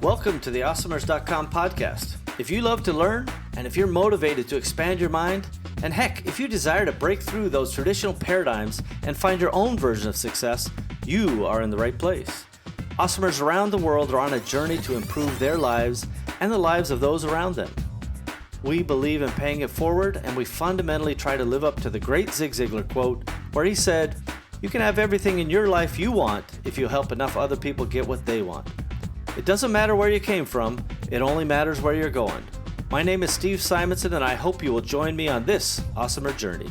Welcome to the Awesomers.com podcast. If you love to learn, and if you're motivated to expand your mind, and heck, if you desire to break through those traditional paradigms and find your own version of success, you are in the right place. Awesomers around the world are on a journey to improve their lives and the lives of those around them. We believe in paying it forward, and we fundamentally try to live up to the great Zig Ziglar quote, where he said, "You can have everything in your life you want if you help enough other people get what they want." It doesn't matter where you came from, it only matters where you're going. My name is Steve Simonson, and I hope you will join me on this awesomer journey.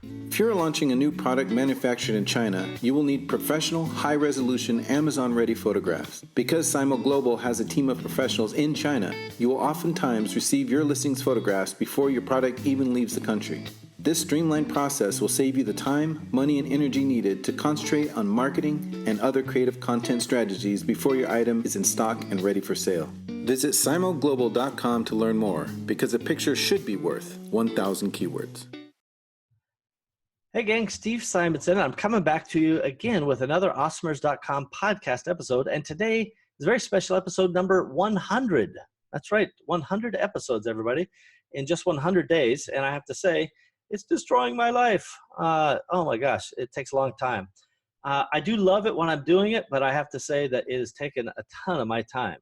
If you're launching a new product manufactured in China, you will need professional, high-resolution, Amazon-ready photographs. Because Simo Global has a team of professionals in China, you will oftentimes receive your listings photographs before your product even leaves the country. This streamlined process will save you the time, money, and energy needed to concentrate on marketing and other creative content strategies before your item is in stock and ready for sale. Visit simoglobal.com to learn more, because a picture should be worth 1,000 keywords. Hey gang, Steve Simonson. I'm coming back to you again with another Awesomers.com podcast episode, and today is a very special episode number 100. That's right, 100 episodes, everybody, in just 100 days, and I have to say, it's destroying my life. Oh my gosh, it takes a long time. I do love it when I'm doing it, but I have to say that it has taken a ton of my time.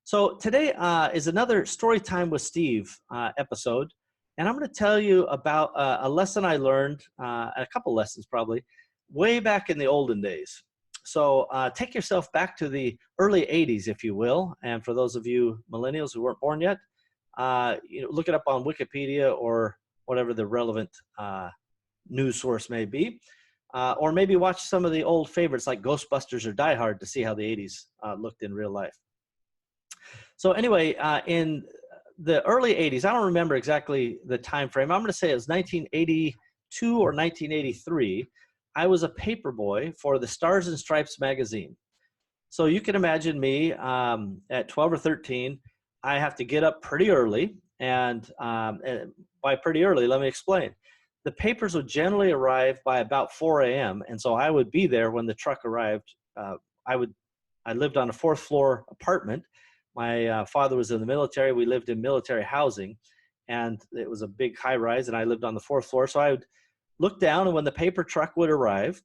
So today is another Story Time with Steve episode, and I'm going to tell you about a lesson I learned, a couple lessons probably, way back in the olden days. So take yourself back to the early 80s, if you will, and for those of you millennials who weren't born yet, look it up on Wikipedia or whatever the relevant news source may be, or maybe watch some of the old favorites like Ghostbusters or Die Hard to see how the 80s looked in real life. So anyway, in the early 80s, I don't remember exactly the time frame. I'm going to say it was 1982 or 1983. I was a paperboy for the Stars and Stripes magazine. So you can imagine me at 12 or 13, I have to get up pretty early. And by pretty early, let me explain. The papers would generally arrive by about 4 a.m. And so I would be there when the truck arrived. I lived on a fourth floor apartment. My father was in the military. We lived in military housing, and it was a big high rise, and I lived on the fourth floor. So I would look down, and when the paper truck would arrive,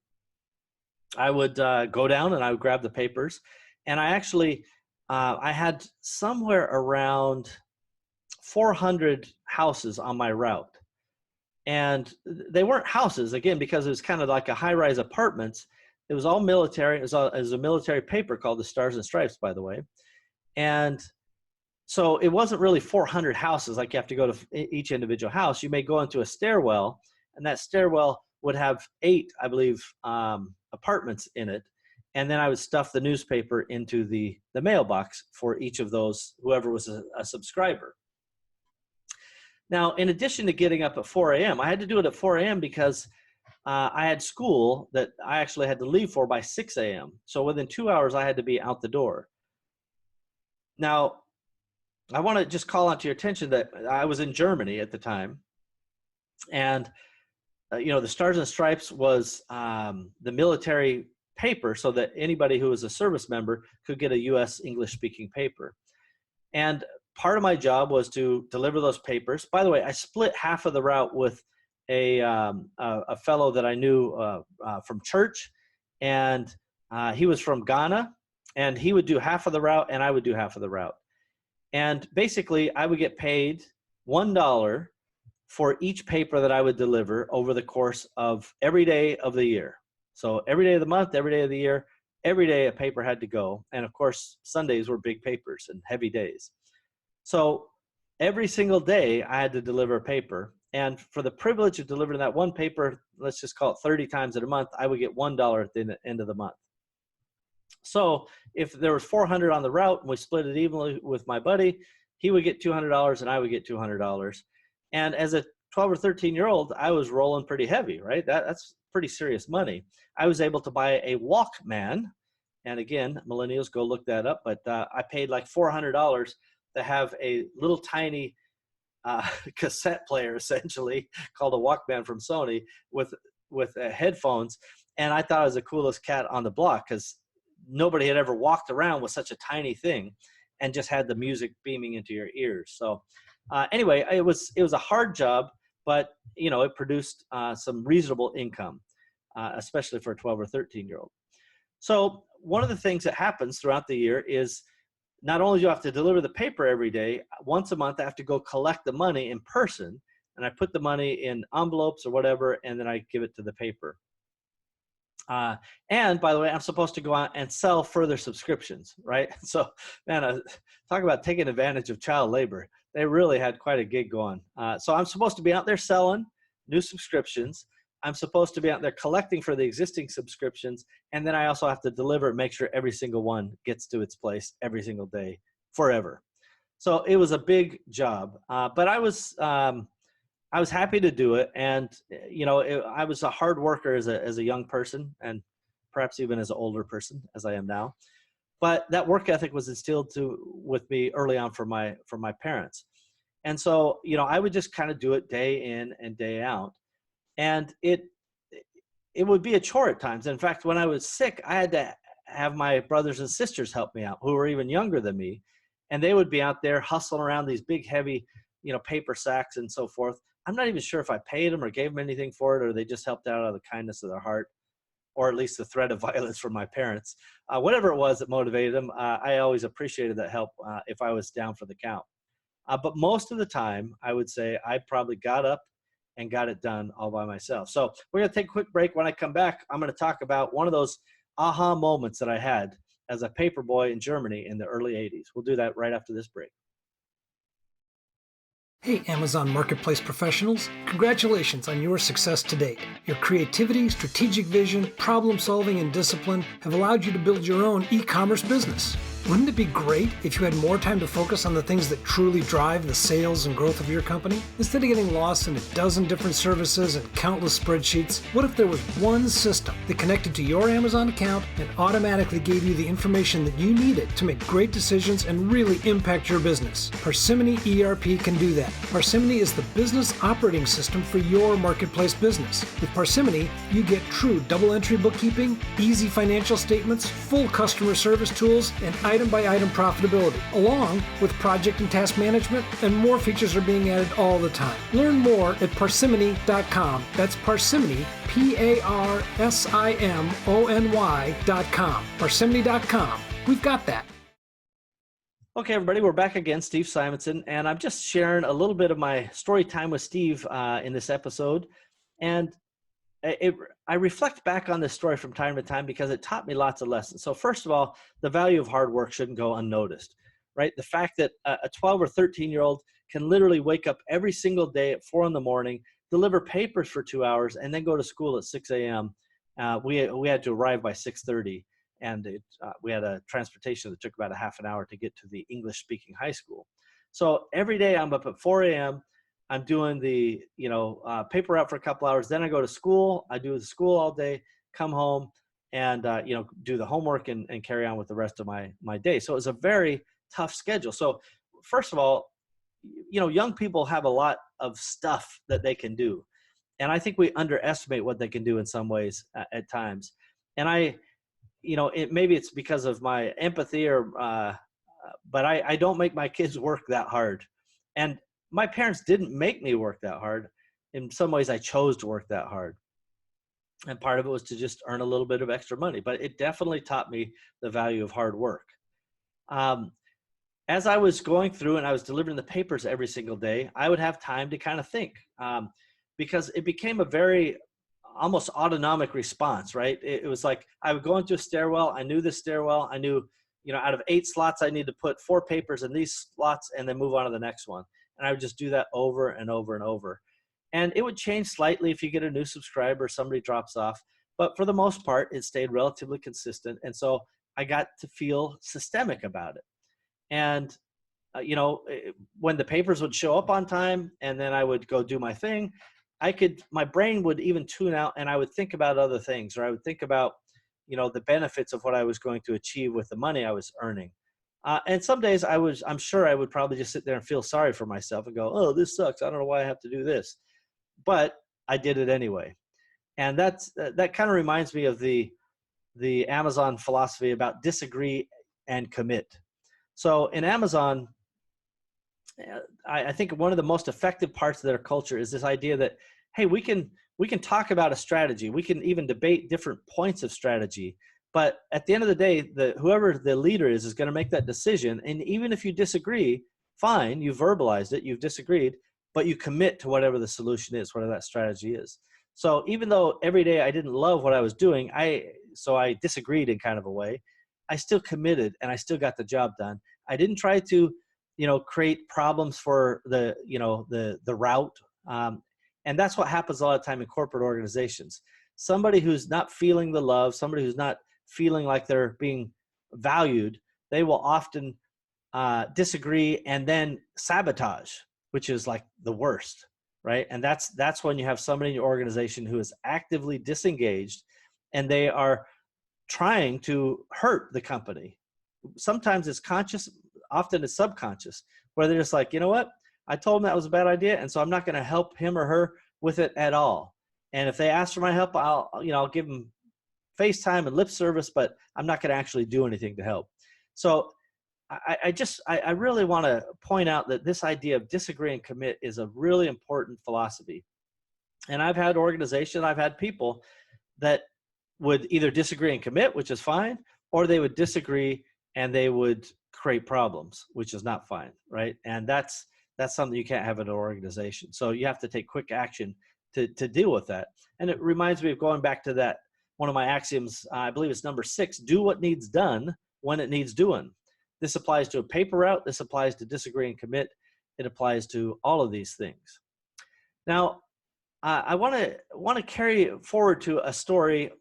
I would go down and I would grab the papers. And I actually, I had somewhere around 400 houses on my route. And they weren't houses, again, because it was kind of like a high-rise apartments. It was all military. It was a military paper called the Stars and Stripes, by the way. And so it wasn't really 400 houses, like you have to go to each individual house. You may go into a stairwell, and that stairwell would have 8, I believe, apartments in it. And then I would stuff the newspaper into the mailbox for each of those, whoever was a subscriber. Now, in addition to getting up at 4 a.m., I had to do it at 4 a.m. because I had school that I actually had to leave for by 6 a.m. So within 2 hours, I had to be out the door. Now, I want to just call out to your attention that I was in Germany at the time. And, the Stars and Stripes was the military paper so that anybody who was a service member could get a U.S. English-speaking paper. And part of my job was to deliver those papers. By the way, I split half of the route with a fellow that I knew from church, and he was from Ghana, and he would do half of the route, and I would do half of the route. And basically, I would get paid $1 for each paper that I would deliver over the course of every day of the year. So every day of the month, every day of the year, every day a paper had to go. And of course, Sundays were big papers and heavy days. So every single day I had to deliver a paper. And for the privilege of delivering that one paper, let's just call it 30 times in a month, I would get $1 at the end of the month. So if there was 400 on the route and we split it evenly with my buddy, he would get $200 and I would get $200. And as a 12 or 13-year-old, I was rolling pretty heavy, right? That's pretty serious money. I was able to buy a Walkman. And again, millennials, go look that up. But I paid like $400 to have a little tiny cassette player, essentially, called a Walkman from Sony with headphones. And I thought I was the coolest cat on the block because nobody had ever walked around with such a tiny thing and just had the music beaming into your ears. So anyway, it was a hard job, but it produced some reasonable income, especially for a 12 or 13-year-old. So one of the things that happens throughout the year is not only do you have to deliver the paper every day, once a month I have to go collect the money in person, and I put the money in envelopes or whatever, and then I give it to the paper. And by the way, I'm supposed to go out and sell further subscriptions, right? So, man, talk about taking advantage of child labor. They really had quite a gig going. So I'm supposed to be out there selling new subscriptions. I'm supposed to be out there collecting for the existing subscriptions. And then I also have to deliver, make sure every single one gets to its place every single day forever. So it was a big job, but I was happy to do it. And, I was a hard worker as a young person, and perhaps even as an older person as I am now. But that work ethic was instilled with me early on from my parents. And so, I would just kind of do it day in and day out. And it would be a chore at times. In fact, when I was sick, I had to have my brothers and sisters help me out, who were even younger than me. And they would be out there hustling around these big, heavy, paper sacks and so forth. I'm not even sure if I paid them or gave them anything for it, or they just helped out of the kindness of their heart, or at least the threat of violence from my parents. Whatever it was that motivated them, I always appreciated that help if I was down for the count. But most of the time, I would say I probably got up and got it done all by myself. So we're going to take a quick break. When I come back, I'm going to talk about one of those aha moments that I had as a paperboy in Germany in the early 80s. We'll do that right after this break. Hey, Amazon Marketplace professionals, congratulations on your success to date. Your creativity, strategic vision, problem solving, and discipline have allowed you to build your own e-commerce business. Wouldn't it be great if you had more time to focus on the things that truly drive the sales and growth of your company? Instead of getting lost in a dozen different services and countless spreadsheets, what if there was one system that connected to your Amazon account and automatically gave you the information that you needed to make great decisions and really impact your business? Parsimony ERP can do that. Parsimony is the business operating system for your marketplace business. With Parsimony, you get true double-entry bookkeeping, easy financial statements, full customer service tools, and item-by-item profitability, along with project and task management, and more features are being added all the time. Learn more at parsimony.com. That's Parsimony, PARSIMONY.com. Parsimony.com. We've got that. Okay, everybody, we're back again. Steve Simonson, and I'm just sharing a little bit of my story time with Steve in this episode. And I reflect back on this story from time to time because it taught me lots of lessons. So first of all, the value of hard work shouldn't go unnoticed, right? The fact that a 12 or 13-year-old can literally wake up every single day at 4 a.m, deliver papers for 2 hours, and then go to school at 6 a.m. We had to arrive by 6:30, and we had a transportation that took about a half an hour to get to the English-speaking high school. So every day I'm up at 4 a.m., I'm doing the, paper route for a couple hours. Then I go to school. I do the school all day, come home, and, do the homework and carry on with the rest of my day. So it was a very tough schedule. So first of all, young people have a lot of stuff that they can do. And I think we underestimate what they can do in some ways at times. And maybe it's because of my empathy but I don't make my kids work that hard. And my parents didn't make me work that hard. In some ways, I chose to work that hard. And part of it was to just earn a little bit of extra money. But it definitely taught me the value of hard work. As I was going through and I was delivering the papers every single day, I would have time to kind of think because it became a very almost autonomic response, right? It was like I would go into a stairwell. I knew the stairwell. I knew, out of 8 slots, I need to put 4 papers in these slots and then move on to the next one. And I would just do that over and over and over. And it would change slightly if you get a new subscriber, somebody drops off. But for the most part, it stayed relatively consistent. And so I got to feel systemic about it. And, when the papers would show up on time and then I would go do my thing, my brain would even tune out and I would think about other things, or I would think about, the benefits of what I was going to achieve with the money I was earning. And some days I'm sure I would probably just sit there and feel sorry for myself and go, oh, this sucks. I don't know why I have to do this. But I did it anyway. And that kind of reminds me of the the Amazon philosophy about disagree and commit. So in Amazon, I think one of the most effective parts of their culture is this idea that, hey, we can talk about a strategy. We can even debate different points of strategy. But at the end of the day, whoever the leader is going to make that decision. And even if you disagree, fine, you verbalized it, you've disagreed, but you commit to whatever the solution is, whatever that strategy is. So even though every day I didn't love what I was doing, so I disagreed in kind of a way, I still committed and I still got the job done. I didn't try to, create problems for the route. And that's what happens a lot of time in corporate organizations. Somebody who's not feeling the love, somebody who's not feeling like they're being valued, they will often disagree and then sabotage, which is like the worst, right? And that's when you have somebody in your organization who is actively disengaged and they are trying to hurt the company. Sometimes it's conscious, often it's subconscious, where they're just like, you know what? I told him that was a bad idea, and so I'm not going to help him or her with it at all. And if they ask for my help, I'll give them FaceTime and lip service, but I'm not going to actually do anything to help. So I really want to point out that this idea of disagree and commit is a really important philosophy. And I've had organizations, I've had people that would either disagree and commit, which is fine, or they would disagree and they would create problems, which is not fine, right? And that's something you can't have in an organization. So you have to take quick action to deal with that. And it reminds me of going back to that, one of my axioms, I believe it's number 6, do what needs done when it needs doing. This applies to a paper route. This applies to disagree and commit. It applies to all of these things. Now, I want to carry forward to a story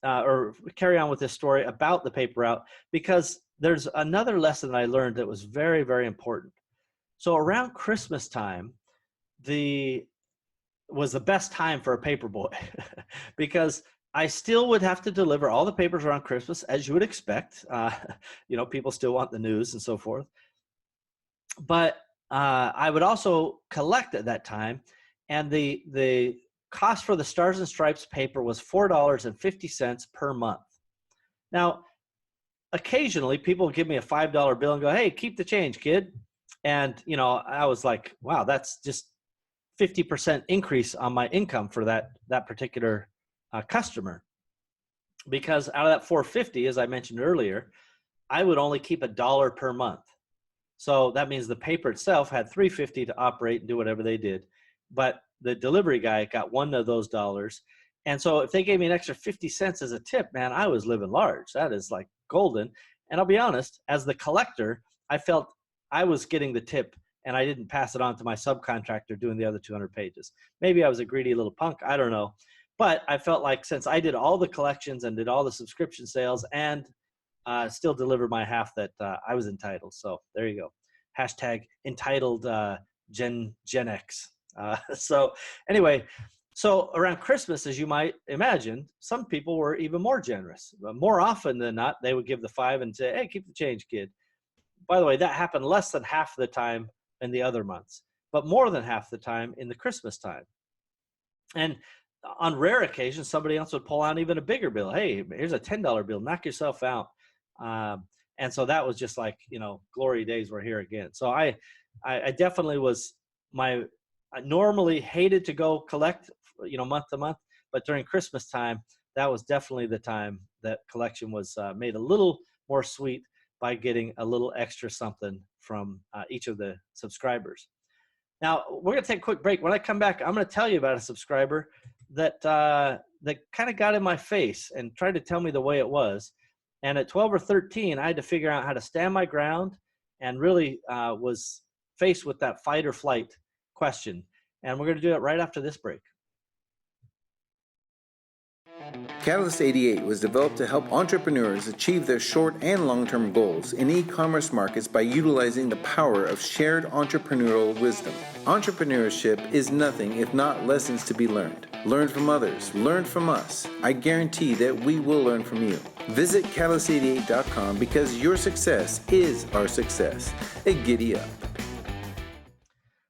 or carry on with this story about the paper route, because there's another lesson that I learned that was very, very important. So around Christmas time, was the best time for a paperboy because I still would have to deliver all the papers around Christmas, as you would expect. People still want the news and so forth. But I would also collect at that time, and the cost for the Stars and Stripes paper was $4.50 per month. Now, occasionally people give me a $5 bill and go, hey, keep the change, kid. And, I was like, wow, that's just 50% increase on my income for that particular customer. Because out of that $4.50, as I mentioned earlier, I would only keep $1 per month. So that means the paper itself had $3.50 to operate and do whatever they did. But the delivery guy got one of those dollars. And so if they gave me an extra 50 cents as a tip, man, I was living large. That is like golden. And I'll be honest, as the collector, I felt I was getting the tip and I didn't pass it on to my subcontractor doing the other 200 pages. Maybe I was a greedy little punk. I don't know. But I felt like since I did all the collections and did all the subscription sales and still delivered my half, that I was entitled. So there you go. Hashtag entitled Gen X. So anyway, so around Christmas, as you might imagine, some people were even more generous. But more often than not, they would give the $5 and say, hey, keep the change, kid. By the way, that happened less than half the time in the other months, but more than half the time in the Christmas time. And on rare occasions, somebody else would pull out even a bigger bill. Hey, here's a $10 bill. Knock yourself out. And so that was just like, glory days were here again. So I definitely I normally hated to go collect, month to month, but during Christmas time, that was definitely the time that collection was made a little more sweet by getting a little extra something from each of the subscribers. Now, we're going to take a quick break. When I come back, I'm going to tell you about a subscriber that kind of got in my face and tried to tell me the way it was. And at 12 or 13, I had to figure out how to stand my ground and really was faced with that fight or flight question. And we're going to do it right after this break. Catalyst 88 was developed to help entrepreneurs achieve their short and long-term goals in e-commerce markets by utilizing the power of shared entrepreneurial wisdom. Entrepreneurship is nothing if not lessons to be learned. Learn from others, learn from us. I guarantee that we will learn from you. Visit catalyst88.com because your success is our success. Giddy up.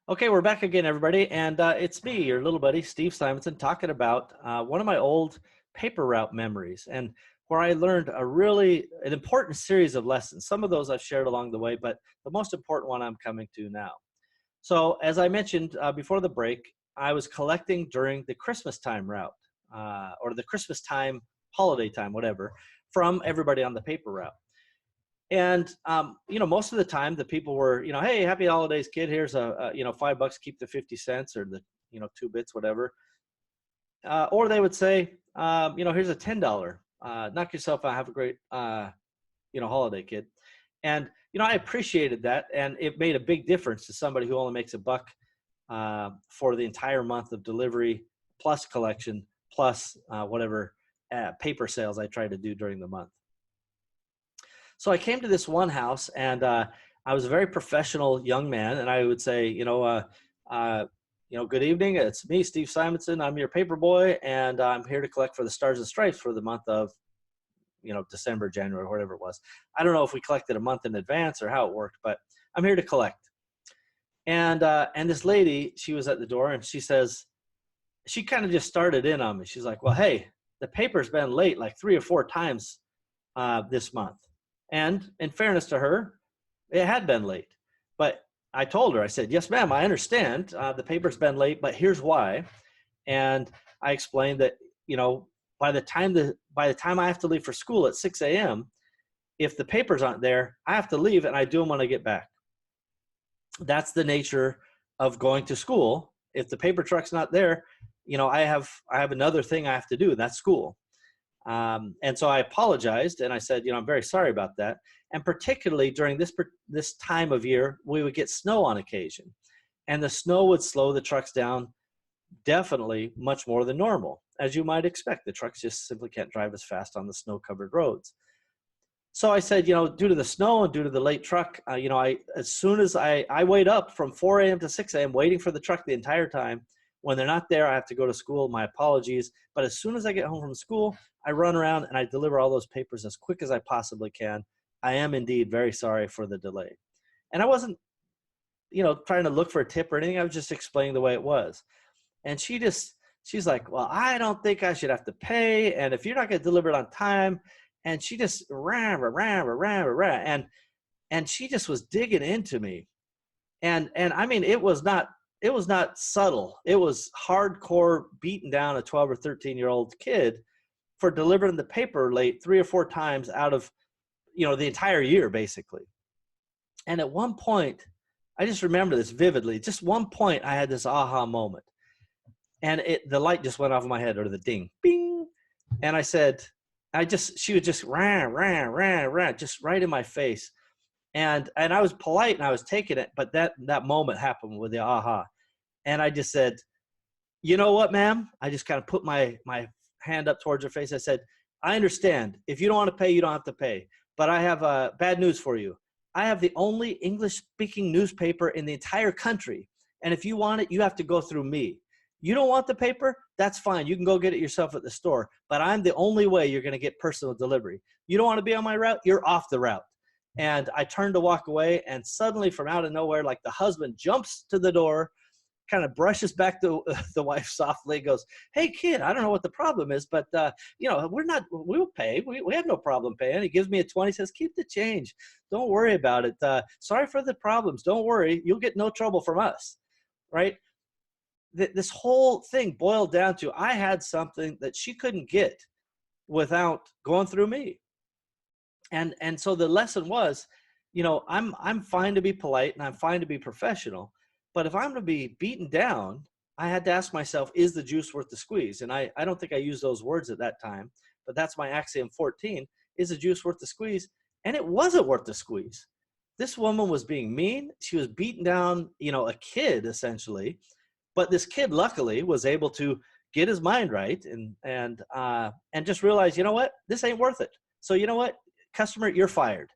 Okay, we're back again, everybody. And it's me, your little buddy, Steve Simonson, talking about one of my old paper route memories. And where I learned an important series of lessons. Some of those I've shared along the way, but the most important one I'm coming to now. So as I mentioned before the break, I was collecting during the Christmas time route, or the Christmas time, holiday time, whatever, from everybody on the paper route. And, most of the time the people were, hey, happy holidays, kid. Here's $5, keep the 50 cents or the, 2 bits, whatever. Or they would say, here's a $10, knock yourself out. Have a great, holiday, kid. And, I appreciated that. And it made a big difference to somebody who only makes $1 for the entire month of delivery plus collection plus whatever paper sales I try to do during the month. So I came to this one house, and I was a very professional young man, and I would say, good evening. It's me, Steve Simonson. I'm your paper boy, and I'm here to collect for the Stars and Stripes for the month of, December, January, whatever it was. I don't know if we collected a month in advance or how it worked, but I'm here to collect. And this lady, she was at the door, and she says, she kind of just started in on me. She's like, well, hey, the paper's been late like 3 or 4 times this month. And in fairness to her, it had been late. But I told her, I said, yes, ma'am, I understand. The paper's been late, but here's why. And I explained that, by the time I have to leave for school at 6 a.m., if the papers aren't there, I have to leave, and I do them when I get back. That's the nature of going to school. If the paper truck's not there, I have another thing I have to do, and that's school. And so I apologized, and I said, I'm very sorry about that. And particularly during this time of year, we would get snow on occasion, and the snow would slow the trucks down definitely much more than normal. As you might expect, the trucks just simply can't drive as fast on the snow-covered roads. So I said, due to the snow and due to the late truck, as soon as I wait up from 4 a.m. to 6 a.m. waiting for the truck the entire time. When they're not there, I have to go to school. My apologies. But as soon as I get home from school, I run around and I deliver all those papers as quick as I possibly can. I am indeed very sorry for the delay. And I wasn't, trying to look for a tip or anything. I was just explaining the way it was. And she's like, well, I don't think I should have to pay. And if you're not going to deliver it on time, and she just ran. And she just was digging into me. And I mean, it was not subtle. It was hardcore beating down a 12 or 13-year-old kid for delivering the paper late 3 or 4 times out of, the entire year, basically. And at one point, I just remember this vividly. Just one point, I had this aha moment. And the light just went off in my head, or the ding, bing. And I said, she would just ran, just right in my face. And I was polite and I was taking it, but that moment happened with the aha. And I just said, you know what, ma'am? I just kind of put my hand up towards her face. I said, I understand. If you don't want to pay, you don't have to pay. But I have bad news for you. I have the only English-speaking newspaper in the entire country. And if you want it, you have to go through me. You don't want the paper? That's fine. You can go get it yourself at the store. But I'm the only way you're going to get personal delivery. You don't want to be on my route? You're off the route. And I turned to walk away, and suddenly from out of nowhere, like the husband jumps to the door, kind of brushes back the wife softly, goes, hey, kid, I don't know what the problem is, but, we'll pay. We have no problem paying. He gives me a 20, says, keep the change. Don't worry about it. Sorry for the problems. Don't worry. You'll get no trouble from us, right? This whole thing boiled down to I had something that she couldn't get without going through me. And so the lesson was, I'm fine to be polite and I'm fine to be professional, but if I'm going to be beaten down, I had to ask myself, is the juice worth the squeeze? And I don't think I used those words at that time, but that's my axiom 14, is the juice worth the squeeze? And it wasn't worth the squeeze. This woman was being mean. She was beating down, a kid essentially, but this kid luckily was able to get his mind right and just realize, you know what, this ain't worth it. So you know what, customer, you're fired.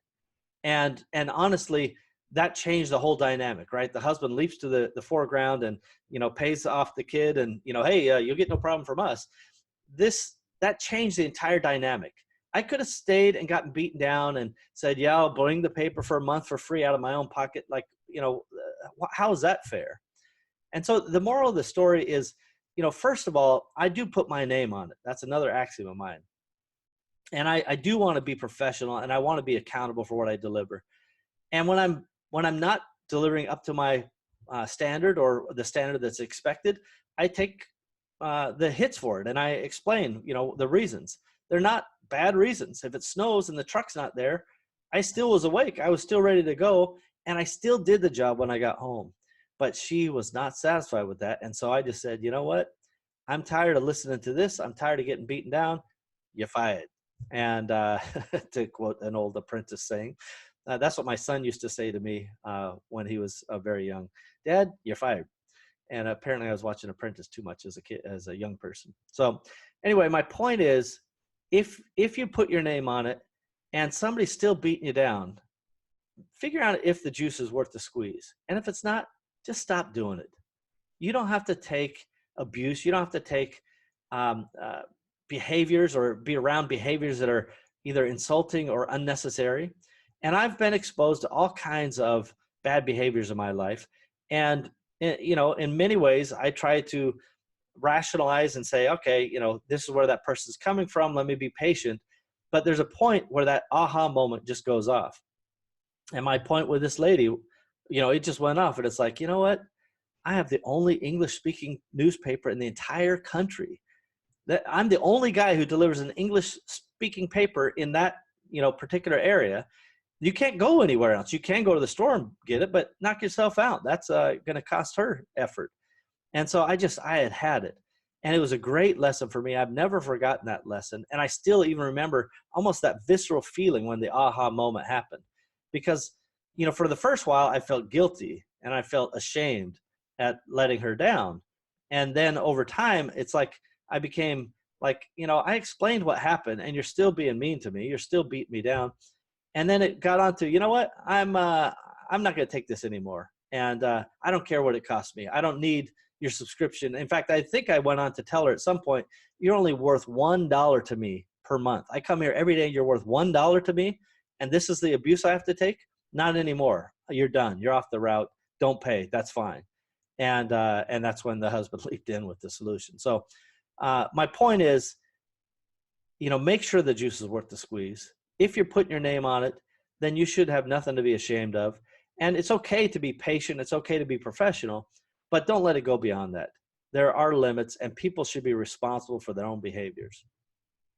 And honestly, that changed the whole dynamic, right? The husband leaps to the foreground and, pays off the kid and, hey, you'll get no problem from us. That changed the entire dynamic. I could have stayed and gotten beaten down and said, yeah, I'll bring the paper for a month for free out of my own pocket. Like, how is that fair? And so the moral of the story is, first of all, I do put my name on it. That's another axiom of mine. And I do want to be professional, and I want to be accountable for what I deliver. And when I'm not delivering up to my standard or the standard that's expected, I take the hits for it, and I explain, the reasons. They're not bad reasons. If it snows and the truck's not there, I still was awake. I was still ready to go, and I still did the job when I got home. But she was not satisfied with that, and so I just said, you know what? I'm tired of listening to this. I'm tired of getting beaten down. You're fired. And to quote an old apprentice saying, that's what my son used to say to me when he was very young. Dad, you're fired. And apparently I was watching Apprentice too much as a young person. So anyway, my point is, if you put your name on it and somebody's still beating you down, figure out if the juice is worth the squeeze. And if it's not, just stop doing it. You don't have to take abuse. You don't have to take behaviors or be around behaviors that are either insulting or unnecessary. And I've been exposed to all kinds of bad behaviors in my life. And, in many ways, I try to rationalize and say, okay, this is where that person's coming from. Let me be patient. But there's a point where that aha moment just goes off. And my point with this lady, it just went off. And it's like, you know what? I have the only English-speaking newspaper in the entire country. I'm the only guy who delivers an English-speaking paper in that, particular area. You can't go anywhere else. You can go to the store and get it, but knock yourself out. That's going to cost her effort. And so I had it. And it was a great lesson for me. I've never forgotten that lesson. And I still even remember almost that visceral feeling when the aha moment happened. Because, for the first while, I felt guilty and I felt ashamed at letting her down. And then over time, it's like I became like, I explained what happened and you're still being mean to me. You're still beating me down. And then it got on to, you know what, I'm not going to take this anymore. And I don't care what it costs me. I don't need your subscription. In fact, I think I went on to tell her at some point, you're only worth $1 to me per month. I come here every day. You're worth $1 to me. And this is the abuse I have to take? Not anymore. You're done. You're off the route. Don't pay. That's fine. And that's when the husband leaped in with the solution. So my point is, make sure the juice is worth the squeeze. If you're putting your name on it, then you should have nothing to be ashamed of. And it's okay to be patient. It's okay to be professional, but don't let it go beyond that. There are limits, and people should be responsible for their own behaviors.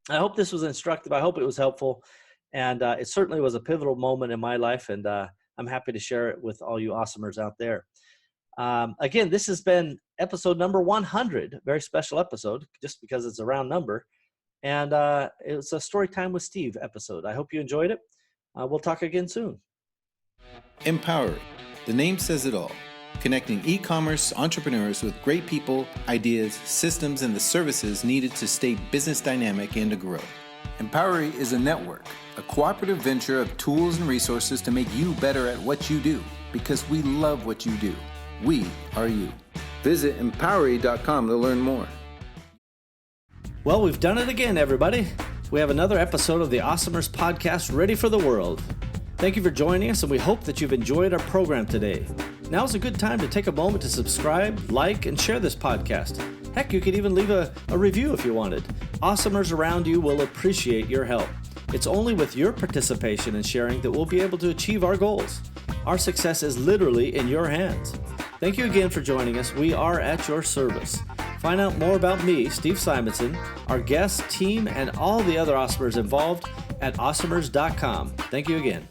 I hope this was instructive. I hope it was helpful. And it certainly was a pivotal moment in my life, and I'm happy to share it with all you awesomers out there. Again, this has been episode number 100, very special episode, just because it's a round number. And it was a Story Time with Steve episode. I hope you enjoyed it. We'll talk again soon. Empowering. The name says it all. Connecting e-commerce entrepreneurs with great people, ideas, systems, and the services needed to stay business dynamic and to grow. Empowery is a network, a cooperative venture of tools and resources to make you better at what you do, because we love what you do. We are you. Visit empowery.com to learn more. Well, we've done it again, everybody. We have another episode of the Awesomers podcast ready for the world. Thank you for joining us, and we hope that you've enjoyed our program today. Now's a good time to take a moment to subscribe, like, and share this podcast. Heck, you could even leave a review if you wanted. Awesomers around you will appreciate your help. It's only with your participation and sharing that we'll be able to achieve our goals. Our success is literally in your hands. Thank you again for joining us. We are at your service. Find out more about me, Steve Simonson, our guests, team, and all the other Awesomers involved at awesomers.com. Thank you again.